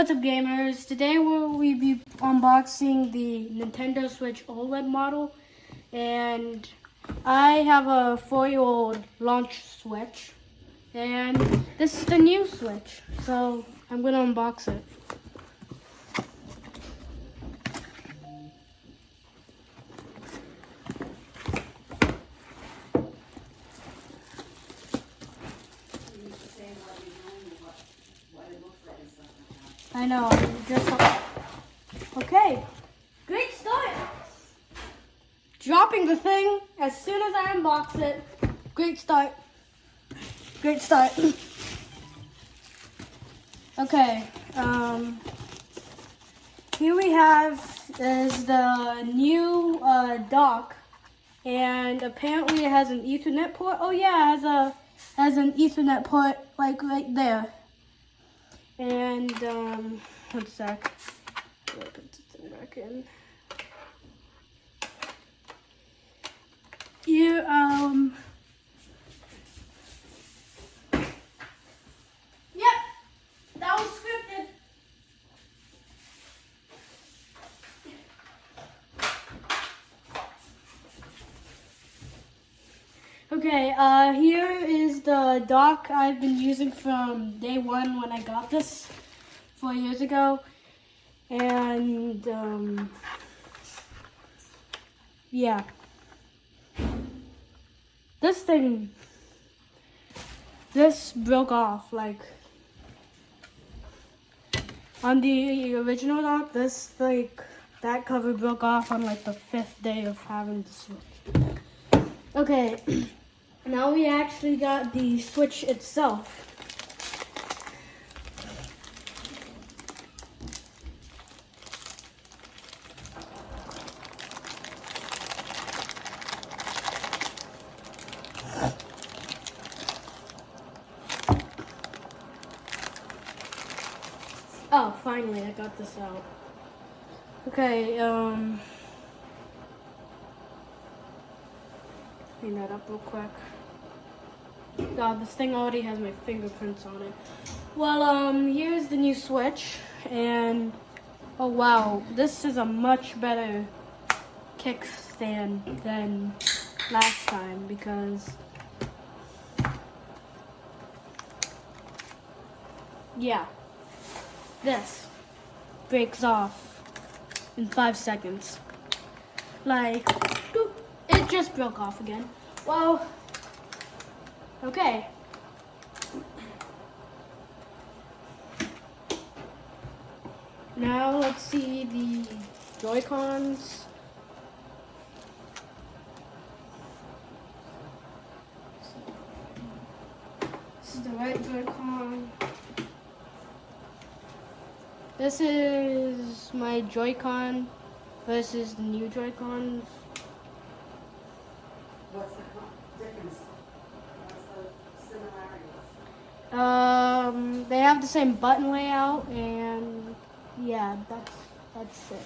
What's up, gamers? Today we'll be unboxing the Nintendo Switch OLED model, and I have a 4-year-old launch Switch, and this is the new Switch, so I'm gonna unbox it. I know, okay, great start. Dropping the thing as soon as I unbox it. Great start. Great start. Okay, here we have is the new dock, and apparently it has an Ethernet port. Oh yeah, it has an Ethernet port like right there. And one sec. Put this thing back in. Here, yep, that was scripted. Okay, here is the dock I've been using from day one when I got this 4 years ago. And, yeah. This broke off, like, on the original dock, that cover broke off on, like, the 5th day of having the Switch. Okay. Now we actually got the Switch itself. Oh, finally I got this out. Okay, clean that up real quick. God, this thing already has my fingerprints on it. Well, here's the new Switch, and oh wow, this is a much better kickstand than last time because yeah, this breaks off in 5 seconds. Like, boop, it just broke off again. Well, okay. Now let's see the Joy-Cons. This is the right Joy-Con. This is my Joy-Con versus the new Joy-Cons. What's the difference? What's the similarity? They have the same button layout, and yeah, that's it.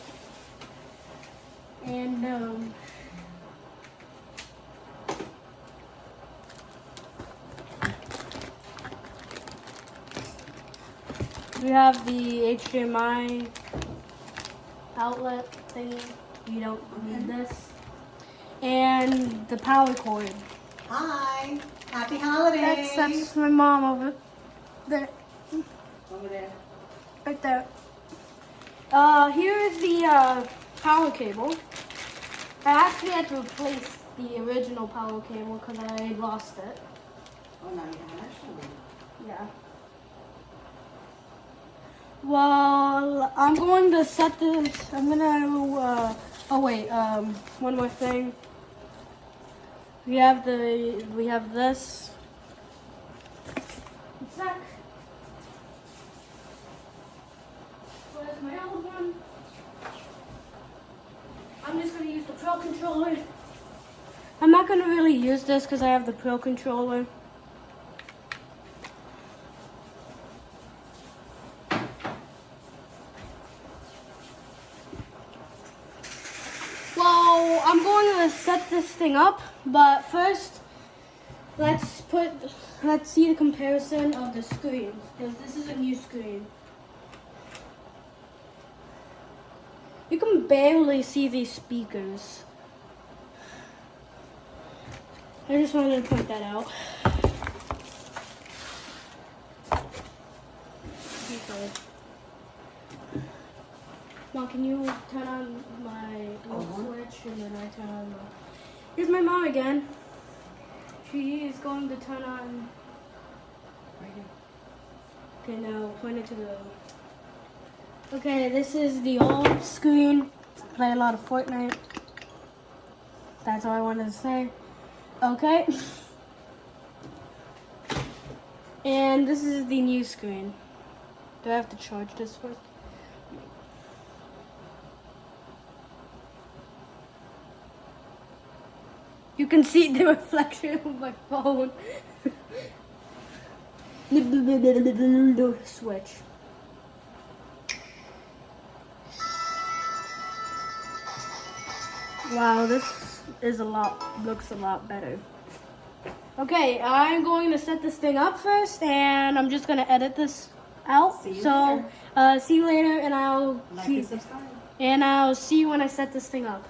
And we have the HDMI outlet thingy. You don't need this. And the power cord. Hi, happy holidays. That's my mom over there. Over there. Right there. Here is the power cable. I actually had to replace the original power cable because I lost it. Oh, now you have an extra one. Yeah. Well, I'm going to set this. I'm gonna. Oh wait. One more thing. We have this. One sec. Where's my other one? I'm just gonna use the Pro controller. I'm not gonna really use this because I have the Pro controller. Well, I'm going to set this thing up, but first, let's see the comparison of the screens, because this is a new screen. You can barely see these speakers. I just wanted to point that out. Okay. Mom, can you turn on my switch and then I turn on my... Here's my mom again. She is going to turn on... Right here. Okay, now point it to the... Okay, this is the old screen. Play a lot of Fortnite. That's all I wanted to say. Okay. And this is the new screen. Do I have to charge this first? You can see the reflection of my phone. Switch. Wow, this looks a lot better. Okay, I'm going to set this thing up first, and I'm just gonna edit this out. See you see you later, and Like and subscribe. I'll see you when I set this thing up.